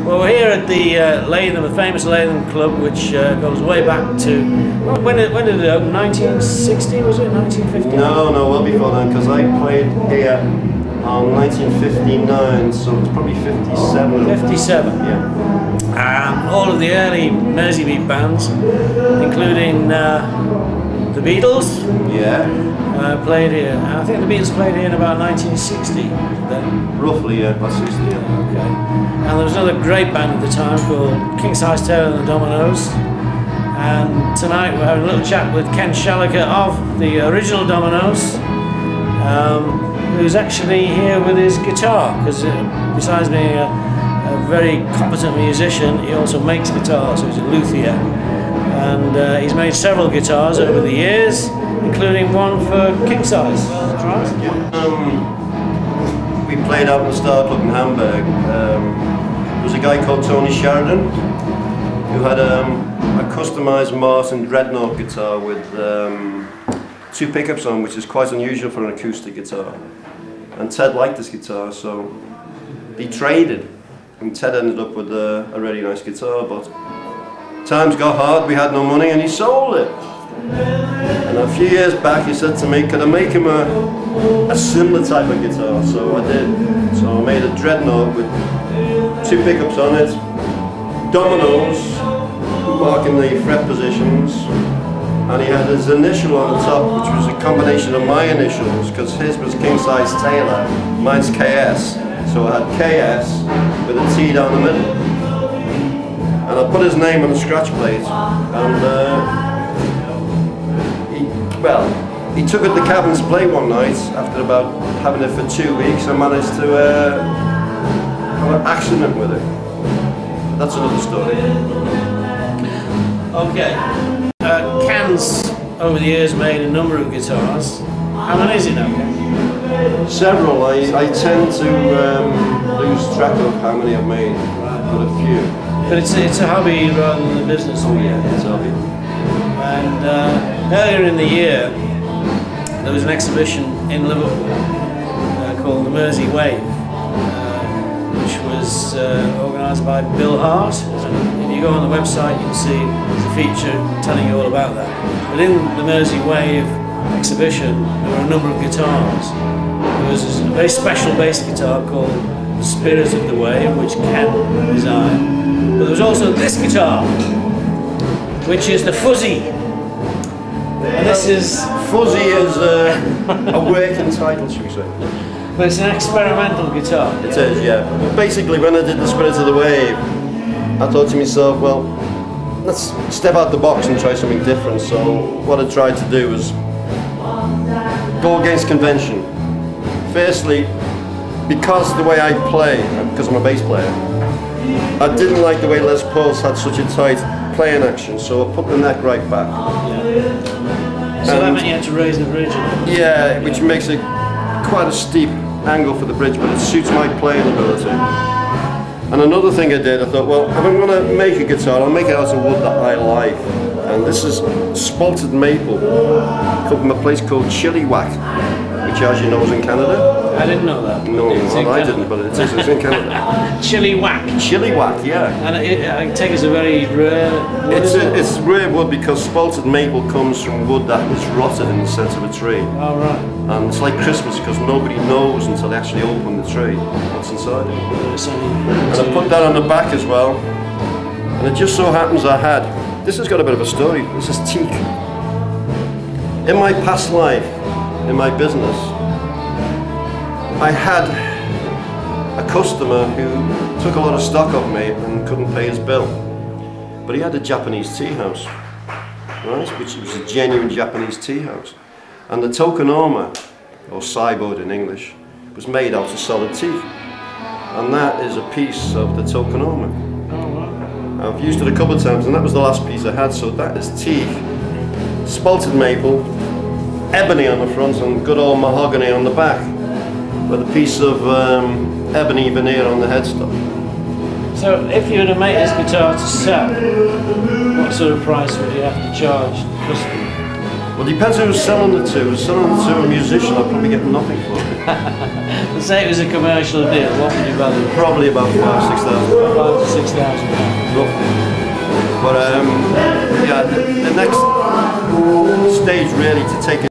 Well, we're here at the Latham, the famous Latham Club, which goes way back to, when did it open? 1960, was it? 1950? No, well before then, because I played here on 1959, so it's probably 57. 57? Yeah. All of the early Merseybeat bands, including the Beatles, played here. I think the Beatles played here in about 1960. Then. Roughly, yeah, about 60. Yeah. Okay. And there was another great band at the time called King Size Taylor and the Dominoes. And tonight we're having a little chat with Ken Shalliker of the original Dominoes, who's actually here with his guitar, because besides being a very competent musician, he also makes guitars, so he's a luthier. And he's made several guitars over the years, including one for King Size. That's right? Yeah. We played out in the Star Club in Hamburg. There was a guy called Tony Sheridan who had a customised Martin Dreadnought guitar with 2 pickups on, which is quite unusual for an acoustic guitar. And Ted liked this guitar, so he traded. And Ted ended up with a really nice guitar, but times got hard, we had no money, and he sold it. And a few years back he said to me, could I make him a similar type of guitar? So I did. So I made a Dreadnought with 2 pickups on it, dominoes marking the fret positions, and he had his initial on the top, which was a combination of my initials, because his was King Size Taylor, mine's KS. So I had KS with a T down the middle. And I put his name on the scratch plate, and he took it to Cabin's play one night after about having it for 2 weeks. I managed to have an accident with it. That's another story. Okay. Ken's over the years made a number of guitars. How many is it now, Ken? Several. I tend to lose track of how many I've made, but a few. But it's a hobby rather than a business. Oh yeah, it's a hobby. And earlier in the year, there was an exhibition in Liverpool called the Mersey Wave, which was organised by Bill Hart. And if you go on the website, you'll see there's a feature telling you all about that. But in the Mersey Wave exhibition, there were a number of guitars. There was a very special bass guitar called the Spirit of the Wave, which Ken designed. But there was also this guitar, which is the Fuzzy. And this is... Fuzzy is a working title, should we say. But it's an experimental guitar. It is, yeah. Basically, when I did the Spirit of the Wave, I thought to myself, well, let's step out the box and try something different. So what I tried to do was go against convention. Firstly, because the way I play, because I'm a bass player, I didn't like the way Les Pauls had such a tight playing action, so I put the neck right back. So that meant you had to raise the bridge? Yeah, which makes it quite a steep angle for the bridge, but it suits my playing ability. And another thing I did, I thought, well, if I'm going to make a guitar, I'll make it out of wood that I like. And this is spalted maple, come from a place called Chilliwack, which, as you know, is in Canada. I didn't know that. No, well, I didn't, but it's in Canada. Chilliwack. Chilliwack, yeah. And I take it's a very rare wood. It's rare wood because spalted maple comes from wood that is rotted in the centre of a tree. Oh, right. And it's like Christmas because nobody knows until they actually open the tree what's inside it. And I put that on the back as well. And it just so happens this has got a bit of a story. This is teak. In my past life, in my business, I had a customer who took a lot of stock of me and couldn't pay his bill. But he had a Japanese tea house, right? Which was a genuine Japanese tea house. And the tokonoma, or sideboard in English, was made out of solid teak. And that is a piece of the tokonoma. I've used it a couple of times, and that was the last piece I had, so that is teak, spalted maple, ebony on the front, and good old mahogany on the back, with a piece of ebony veneer on the headstock. So if you were to make this guitar to sell, what sort of price would you have to charge the customer? Well, it depends who's selling it to. If it's selling it to a musician, I'll probably get nothing for it. Let's say it was a commercial deal, what would you value? Probably about £5,000 to £6,000. yeah, the next stage really to take it